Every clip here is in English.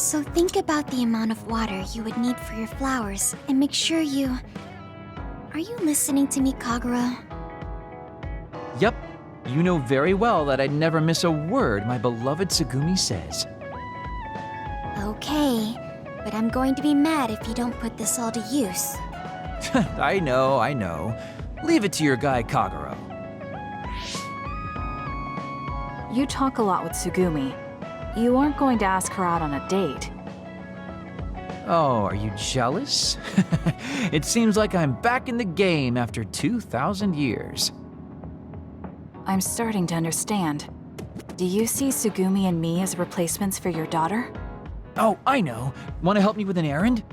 So think about the amount of water you would need for your flowers, and make sure you... Are you listening to me, Kagura? Yep. You know very well that I'd never miss a word my beloved Tsugumi says. Okay, but I'm going to be mad if you don't put this all to use. I know. Leave it to your guy, Kagura. You talk a lot with Tsugumi. You aren't going to ask her out on a date. Oh, are you jealous? It seems like I'm back in the game after 2,000 years. I'm starting to understand. Do you see Tsugumi and me as replacements for your daughter? Oh, I know. Want to help me with an errand?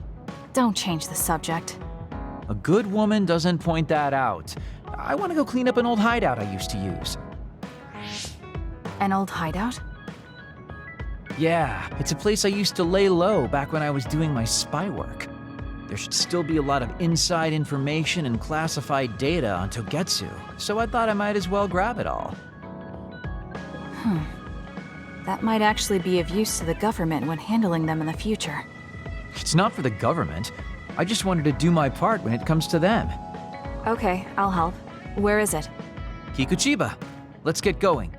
Don't change the subject. A good woman doesn't point that out. I want to go clean up an old hideout I used to use. An old hideout? Yeah, it's a place I used to lay low back when I was doing my spy work. There should still be a lot of inside information and classified data on Togetsu, so I thought I might as well grab it all. That might actually be of use to the government when handling them in the future. It's not for the government. I just wanted to do my part when it comes to them. Okay, I'll help. Where is it? Kikuchiba, let's get going.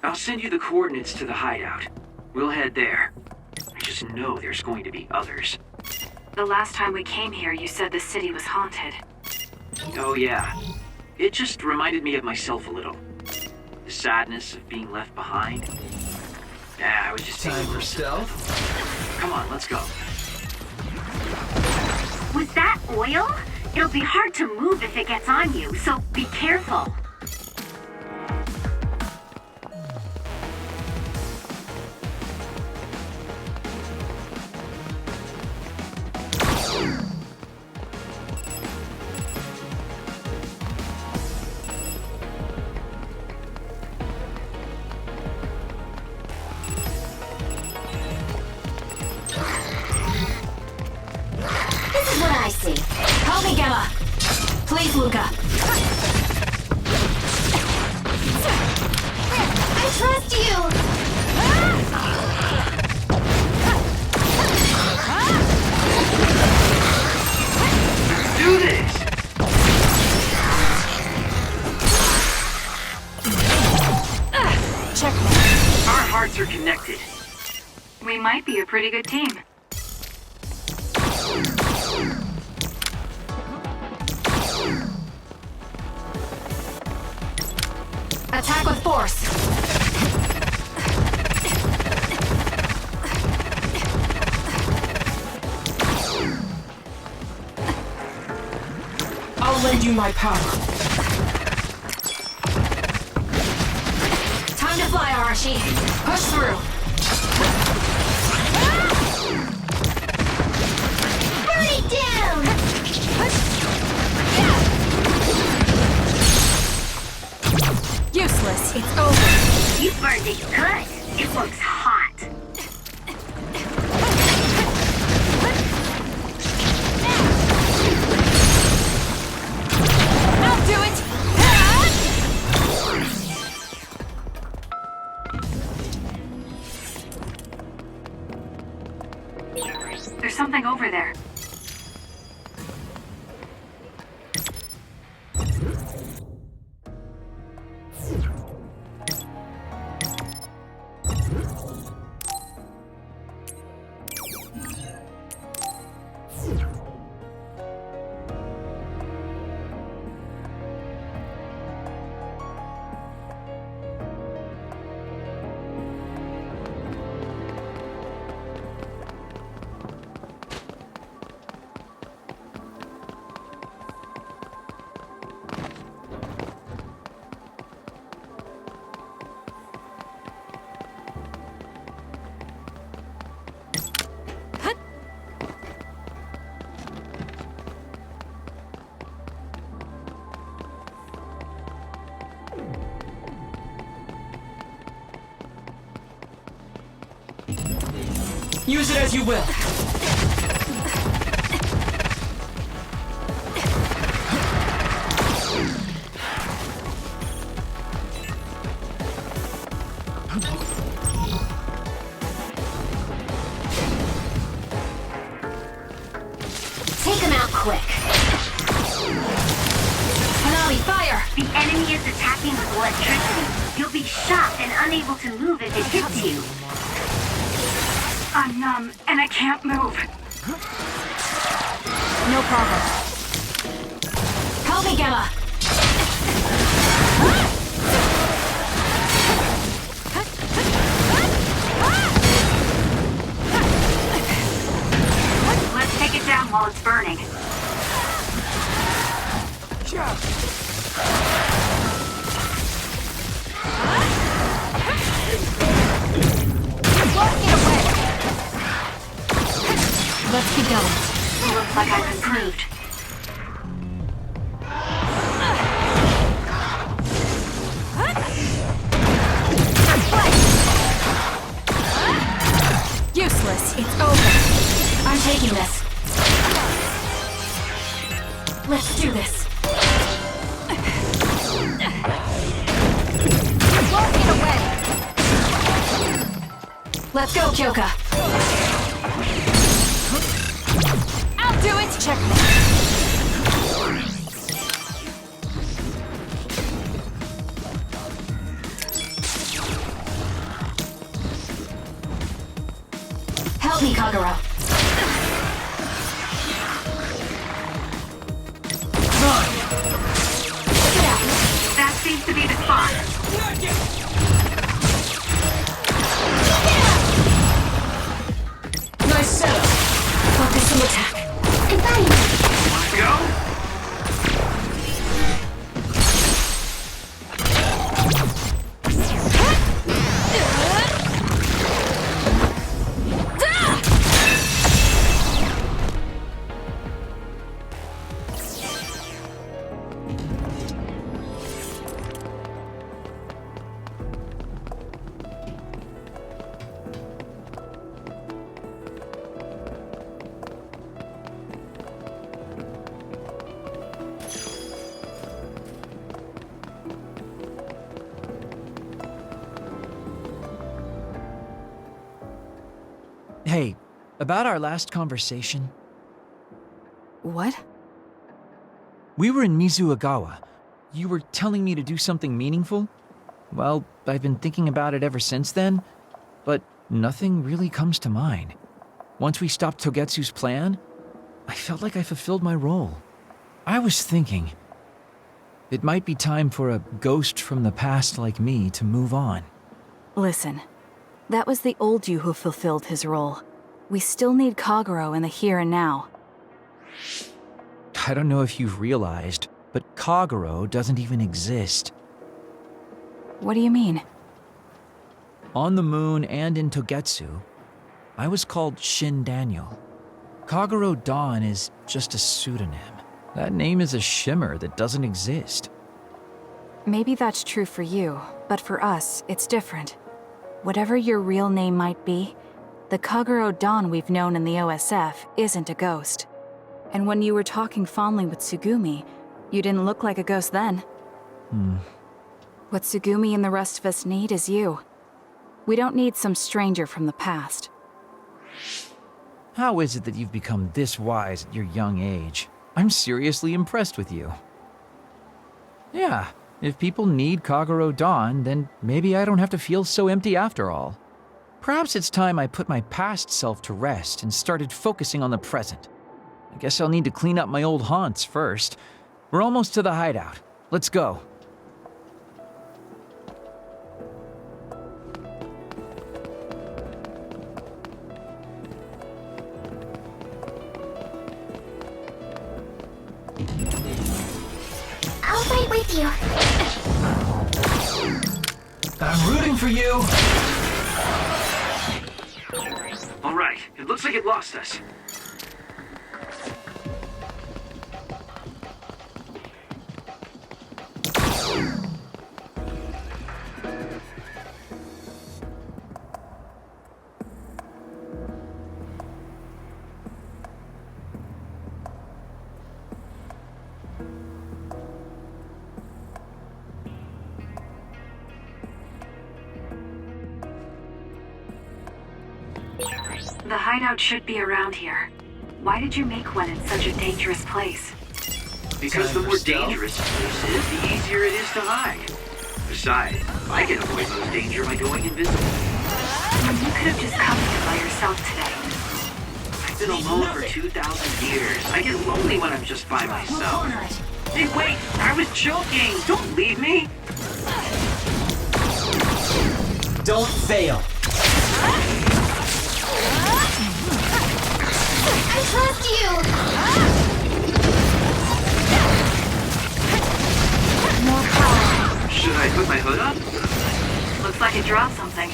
I'll send you the coordinates to the hideout. We'll head there. I just know there's going to be others. The last time we came here, you said the city was haunted. Oh yeah. It just reminded me of myself a little. The sadness of being left behind. Yeah, I was just Time for stealth. Come on, let's go. Was that oil? It'll be hard to move if it gets on you, so be careful. Help me, Gemma! Please, Luca! I trust you! Do this! Checkmate. Our hearts are connected. We might be a pretty good team. Attack with force! I'll lend you my power. Time to fly, Arashi! Push through! Burn it down! Useless. It's over. You burned it good. It looks hot. I'll do it. There's something over there. Use it as you will. quick. Hanami, fire! The enemy is attacking with electricity. You'll be shocked and unable to move if it hits you. I'm numb and I can't move. No problem. Help me, Gemma! Let's take it down while it's burning. Let's keep going. Looks like I've improved. Useless. It's over. I'm taking this. Let's do this. Won't get away. Let's go, Kyoka. I'll do it. Checkmate. Help me, Kagura. That seems to be the spot. Nice setup. Focus and attack. Let's go. Hey, about our last conversation, What? we were in Mizuagawa. You were telling me to do something meaningful? Well, I've been thinking about it ever since then, but nothing really comes to mind. Once we stopped Togetsu's plan, I felt like I fulfilled my role. I was thinking, it might be time for a ghost from the past like me to move on. Listen, that was the old you who fulfilled his role. We still need Kaguro in the here and now. I don't know if you've realized, but Kaguro doesn't even exist. What do you mean? On the moon and in Togetsu, I was called Shin Daniel. Kaguro Dawn is just a pseudonym. That name is a shimmer that doesn't exist. Maybe that's true for you, but for us, it's different. Whatever your real name might be, the Kaguro Dawn we've known in the OSF isn't a ghost. And when you were talking fondly with Tsugumi, you didn't look like a ghost then. What Tsugumi and the rest of us need is you. We don't need some stranger from the past. How is it that you've become this wise at your young age? I'm seriously impressed with you. Yeah, if people need Kaguro Dawn, then maybe I don't have to feel so empty after all. Perhaps it's time I put my past self to rest and started focusing on the present. I guess I'll need to clean up my old haunts first. We're almost to the hideout. Let's go. I'll fight with you. I'm rooting for you. All right, it looks like it lost us. The hideout should be around here. Why did you make one in such a dangerous place? Because the more dangerous a place is, the easier it is to hide. Besides, I can avoid most danger by going invisible. You could have just come here by yourself today. I've been alone for 2,000 years. I get lonely when I'm just by myself. Hey, wait! I was joking! Don't leave me! Don't fail. I trust you! More power. Should I put my hood up? Looks like it dropped something.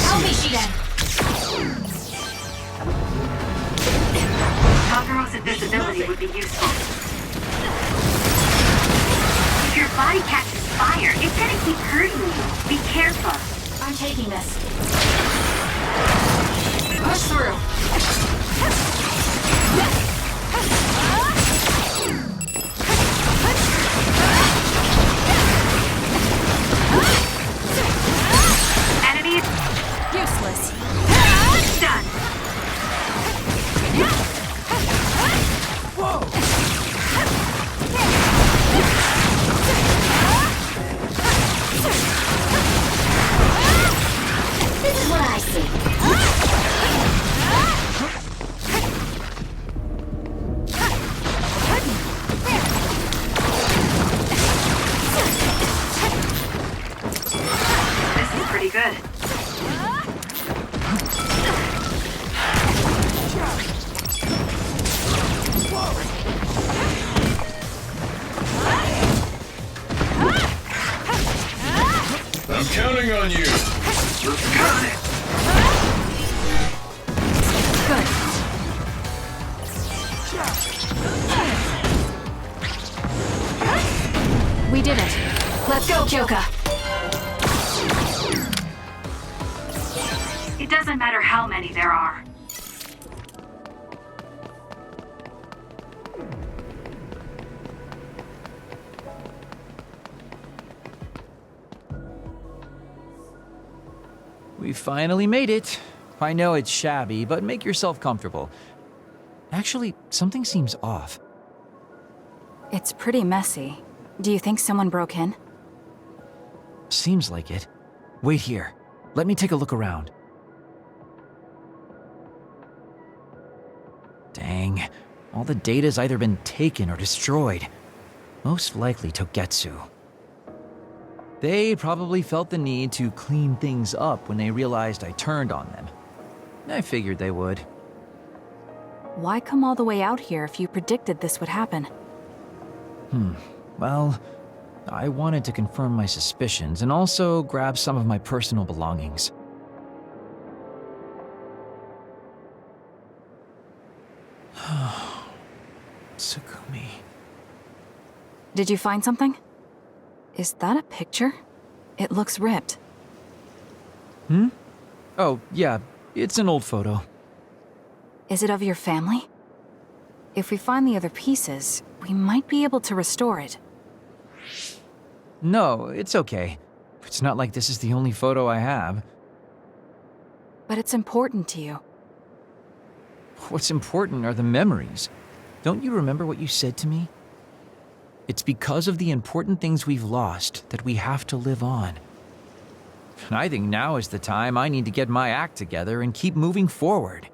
Help me, Shiden! Kagero's invisibility would be useful. If your body catches fire, it's gonna keep hurting you. Be careful. I'm taking this. Push through. Enemies Useless. done. This is what I see. This is pretty good. I'm counting on you. Got it! We did it. Let's go, Kyoka. It doesn't matter how many there are. We finally made it. I know it's shabby, but make yourself comfortable. Actually, something seems off. It's pretty messy. Do you think someone broke in? Seems like it. Wait here. Let me take a look around. Dang. All the data's either been taken or destroyed. Most likely Togetsu. They probably felt the need to clean things up when they realized I turned on them. I figured they would. Why come all the way out here if you predicted this would happen? Well, I wanted to confirm my suspicions and also grab some of my personal belongings. Tsukumi. Did you find something? Is that a picture? It looks ripped. Oh, yeah, it's an old photo. Is it of your family? If we find the other pieces, we might be able to restore it. No, it's okay. It's not like this is the only photo I have. But it's important to you. What's important are the memories. Don't you remember what you said to me? It's because of the important things we've lost that we have to live on. And I think now is the time I need to get my act together and keep moving forward.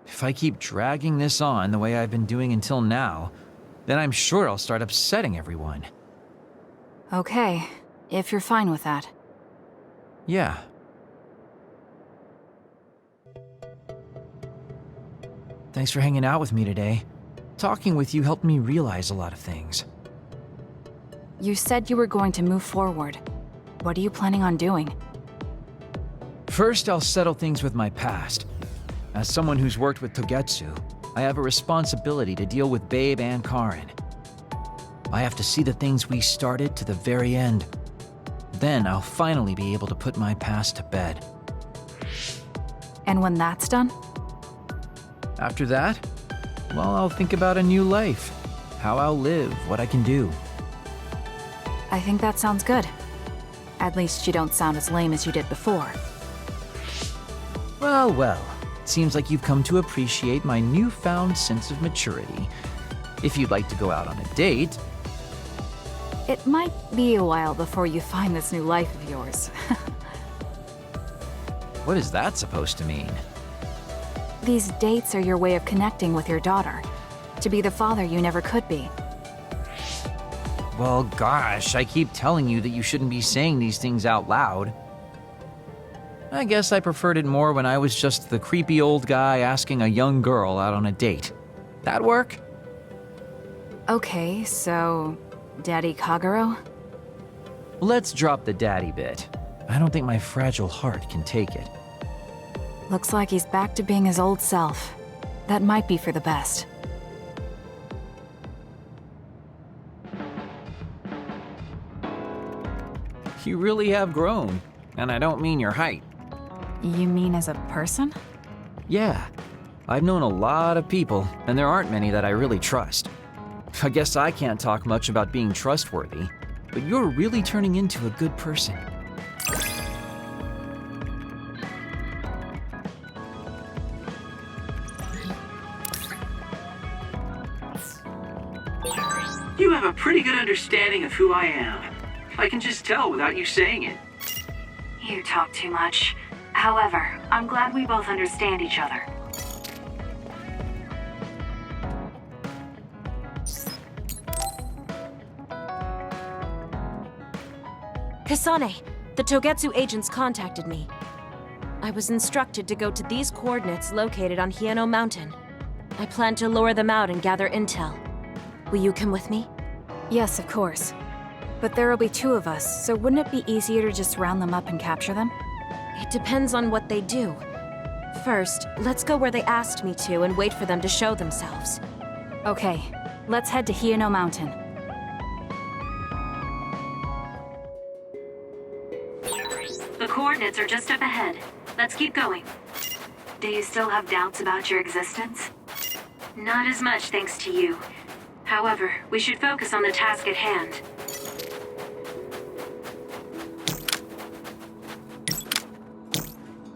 If I keep dragging this on the way I've been doing until now, then I'm sure I'll start upsetting everyone. Okay, if you're fine with that. Yeah. Thanks for hanging out with me today. Talking with you helped me realize a lot of things. You said you were going to move forward. What are you planning on doing? First, I'll settle things with my past. As someone who's worked with Togetsu, I have a responsibility to deal with Babe and Karin. I have to see the things we started to the very end. Then I'll finally be able to put my past to bed. And when that's done? After that, well, I'll think about a new life. How I'll live, what I can do. I think that sounds good. At least you don't sound as lame as you did before. Well, well. Seems like you've come to appreciate my newfound sense of maturity. If you'd like to go out on a date... It might be a while before you find this new life of yours. What is that supposed to mean? These dates are your way of connecting with your daughter. To be the father you never could be. Well, gosh, I keep telling you that you shouldn't be saying these things out loud. I guess I preferred it more when I was just the creepy old guy asking a young girl out on a date. That work? Okay, so... Daddy Kagero? Let's drop the daddy bit. I don't think my fragile heart can take it. Looks like he's back to being his old self. That might be for the best. You really have grown, and I don't mean your height. You mean as a person? Yeah, I've known a lot of people, and there aren't many that I really trust. I guess I can't talk much about being trustworthy, but you're really turning into a good person. You have a pretty good understanding of who I am. I can just tell without you saying it. You talk too much. However, I'm glad we both understand each other. Kasane, the Togetsu agents contacted me. I was instructed to go to these coordinates located on Hieno Mountain. I plan to lure them out and gather intel. Will you come with me? Yes, of course. But there will be 2 of us, so wouldn't it be easier to just round them up and capture them? It depends on what they do. First, let's go where they asked me to and wait for them to show themselves. Okay, let's head to Hieno Mountain. The coordinates are just up ahead. Let's keep going. Do you still have doubts about your existence? Not as much thanks to you. However, we should focus on the task at hand.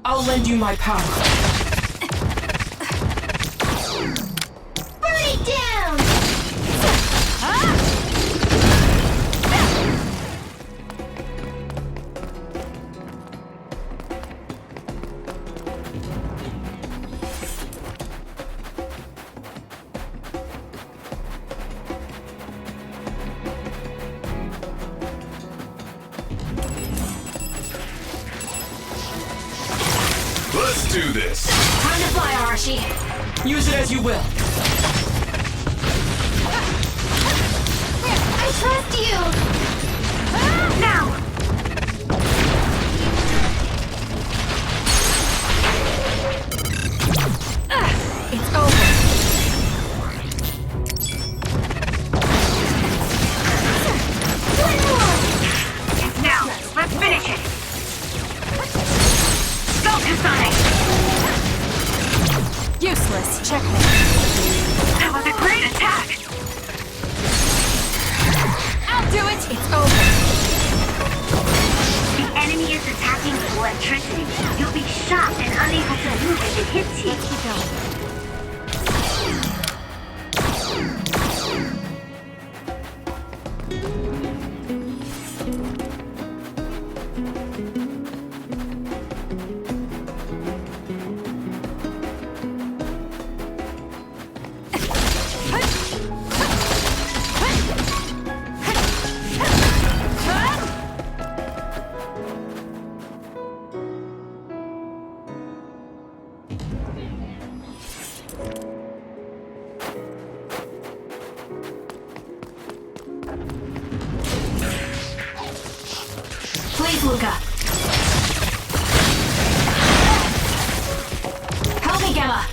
I'll lend you my power. Burn it down! Let's do this. Time to fly, Arashi. Use it as you will. I trust you! Now! It's over. Now, let's finish it! Go, Kasane! Useless. Checkmate. That was a great attack! I'll do it! It's over. The enemy is attacking with electricity. You'll be shocked and unable to move if it hits you. Keep going. Please, Luca. Help me, Gemma.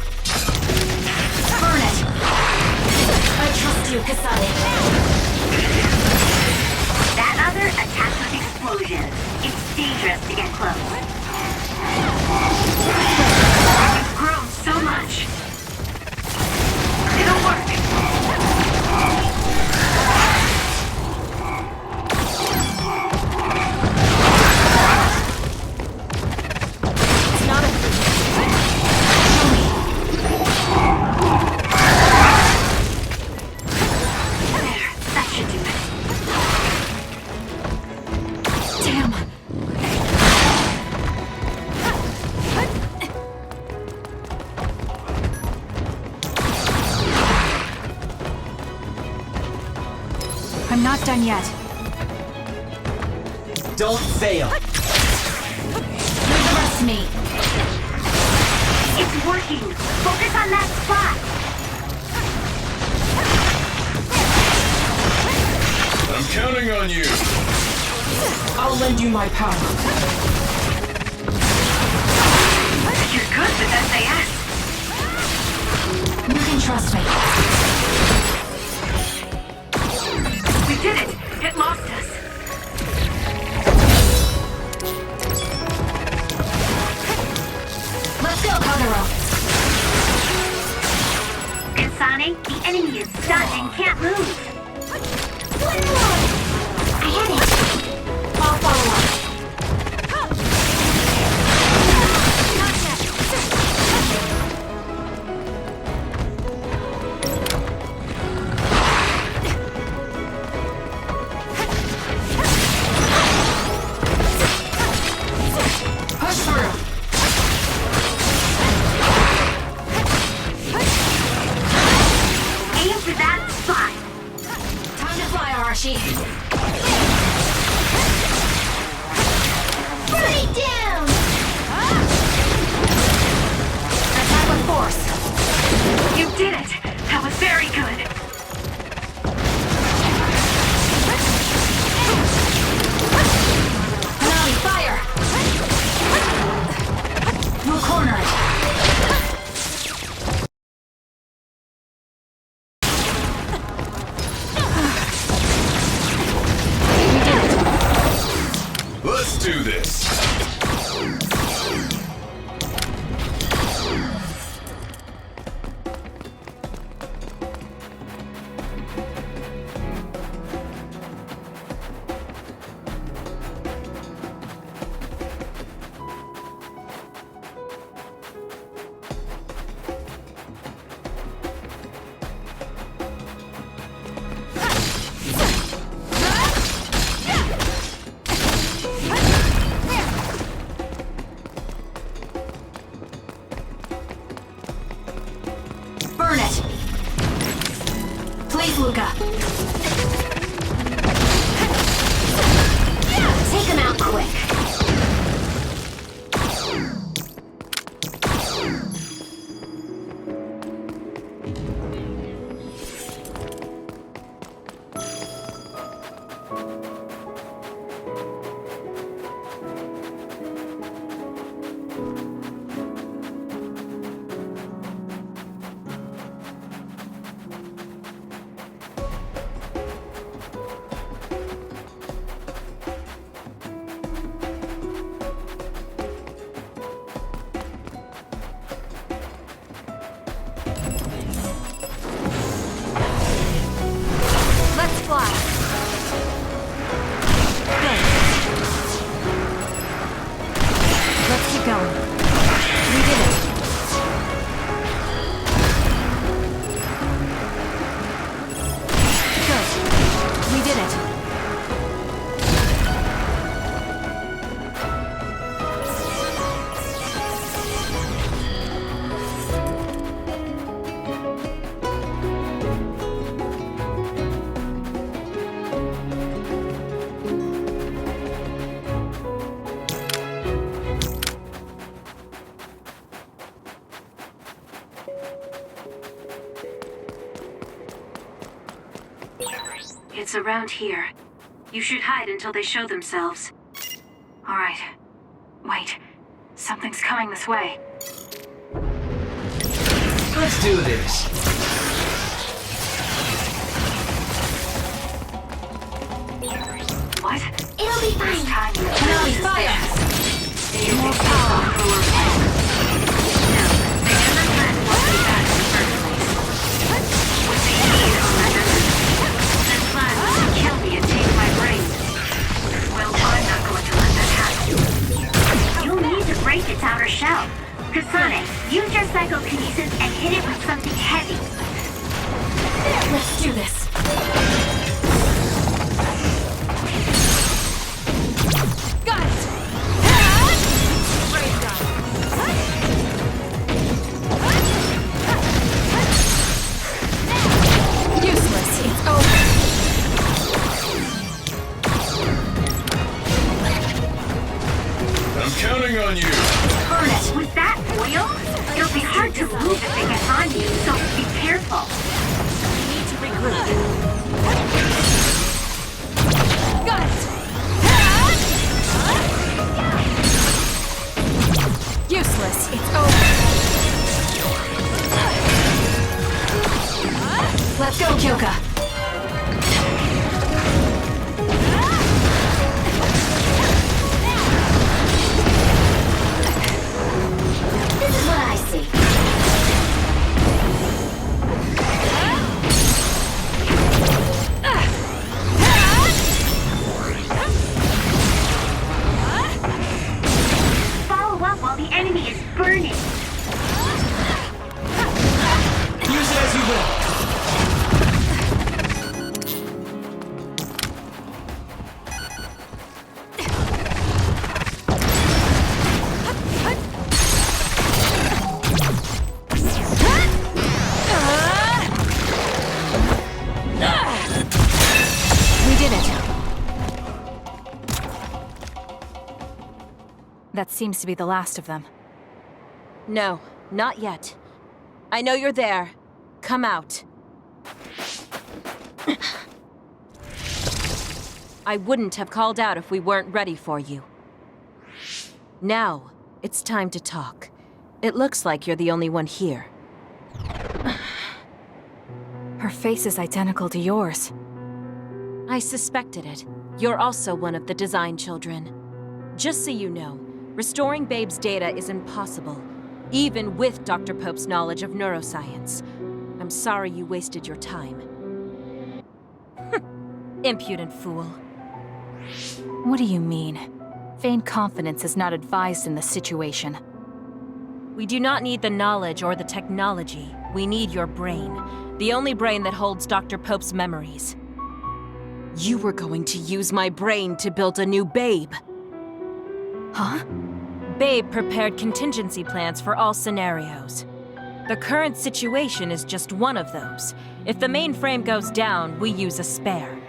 Burn it. I trust you, Kasane. That other attacks with explosions. It's dangerous to get close. It's grown so much. It'll work. almost done yet. Don't fail. Leave the rest to me. It's working! Focus on that spot! I'm counting on you. I'll lend you my power. You're good with SAS! You can trust me. We did it! It lost us! Let's go, Kagero. Kasane, the enemy is stunned and can't move! I had it. I'll follow up. Push through. Aim for that spot! Time to fly, Arashi. Burn it down! Attack with force. You did it! That was very good! Nami, fire! You'll corner it. Let's do this. Burn it. Please, Luca. Take him out quick. Let's fly. Let's keep going. We did it. Good. We did it. It's around here. You should hide until they show themselves. Alright. Wait. Something's coming this way. Let's do this. What? It'll be fine. Time Nami, fire! more power. No, they never planned what we got in the first place. What they need on that end. Their plan was to kill me and take my brain. Well, I'm not going to let that happen. You'll need to break its outer shell. Kasane, use your psychokinesis and hit it with something heavy. Let's do this. Got it! Great job. Useless. It's over. counting on you! Burn it! With that oil? It'll be hard to move if it gets on you, so be careful. We need to regroup. Got it! Useless. It's over. Let's go, Kyoka. This is what I see. Follow up while the enemy is burning. Use it as you will. We did it. That seems to be the last of them. No, not yet. I know you're there. Come out. I wouldn't have called out if we weren't ready for you. Now, it's time to talk. It looks like you're the only one here. Her face is identical to yours. I suspected it. You're also one of the design children. Just so you know, restoring Babe's data is impossible, even with Dr. Pope's knowledge of neuroscience. I'm sorry you wasted your time. Impudent fool. What do you mean? Feigned confidence is not advised in this situation. We do not need the knowledge or the technology. We need your brain. The only brain that holds Dr. Pope's memories. You were going to use my brain to build a new Babe. Huh? Babe prepared contingency plans for all scenarios. The current situation is just one of those. If the mainframe goes down, we use a spare.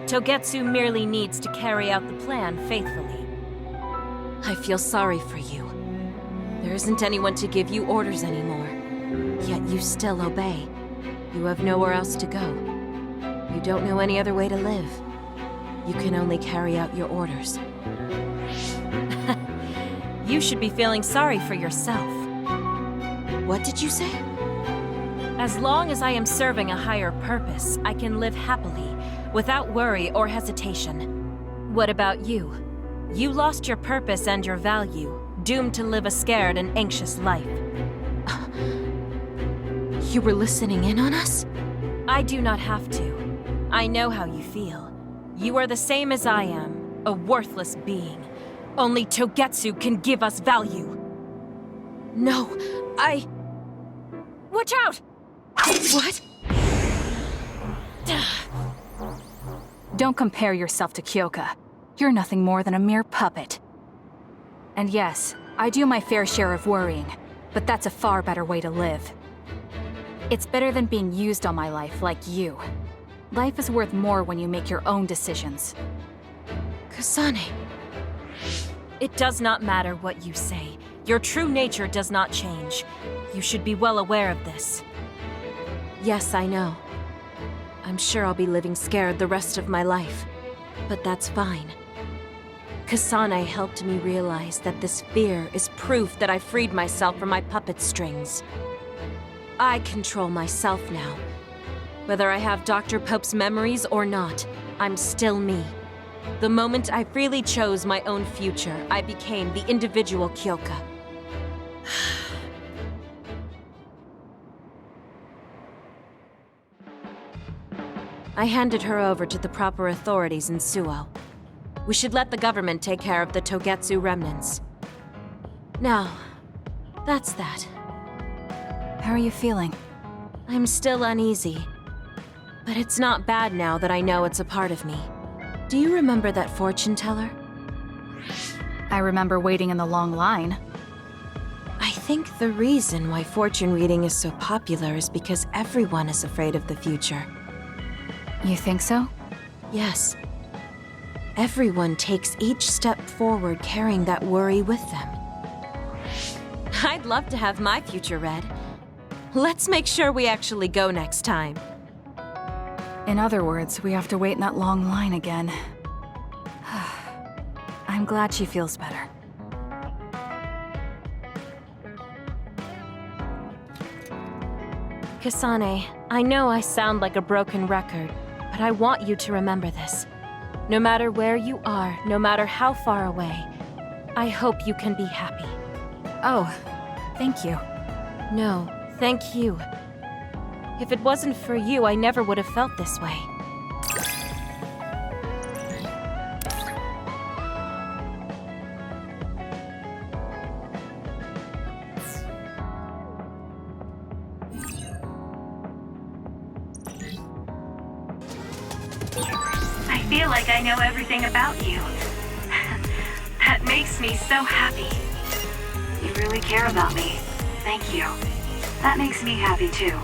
Togetsu merely needs to carry out the plan faithfully. I feel sorry for you. There isn't anyone to give you orders anymore. Yet you still obey. You have nowhere else to go. You don't know any other way to live. You can only carry out your orders. You should be feeling sorry for yourself. What did you say? As long as I am serving a higher purpose, I can live happily, without worry or hesitation. What about you? You lost your purpose and your value, doomed to live a scared and anxious life. You were listening in on us? I do not have to. I know how you feel. You are the same as I am, a worthless being. Only Togetsu can give us value. No, Watch out! What? Don't compare yourself to Kyoka. You're nothing more than a mere puppet. And yes, I do my fair share of worrying, but that's a far better way to live. It's better than being used all my life like you. Life is worth more when you make your own decisions. Kasane. It does not matter what you say. Your true nature does not change. You should be well aware of this. Yes, I know. I'm sure I'll be living scared the rest of my life. But that's fine. Kasane helped me realize that this fear is proof that I freed myself from my puppet strings. I control myself now. Whether I have Dr. Pope's memories or not, I'm still me. The moment I freely chose my own future, I became the individual Kyoka. I handed her over to the proper authorities in Suo. We should let the government take care of the Togetsu remnants. Now, that's that. How are you feeling? I'm still uneasy. But it's not bad now that I know it's a part of me. Do you remember that fortune teller? I remember waiting in the long line. I think the reason why fortune reading is so popular is because everyone is afraid of the future. You think so? Yes. Everyone takes each step forward carrying that worry with them. I'd love to have my future read. Let's make sure we actually go next time. In other words, we have to wait in that long line again. I'm glad she feels better. Kasane, I know I sound like a broken record, but I want you to remember this. No matter where you are, no matter how far away, I hope you can be happy. Oh, thank you. No, thank you. If it wasn't for you, I never would have felt this way. I feel like I know everything about you. That makes me so happy. You really care about me. Thank you. That makes me happy too.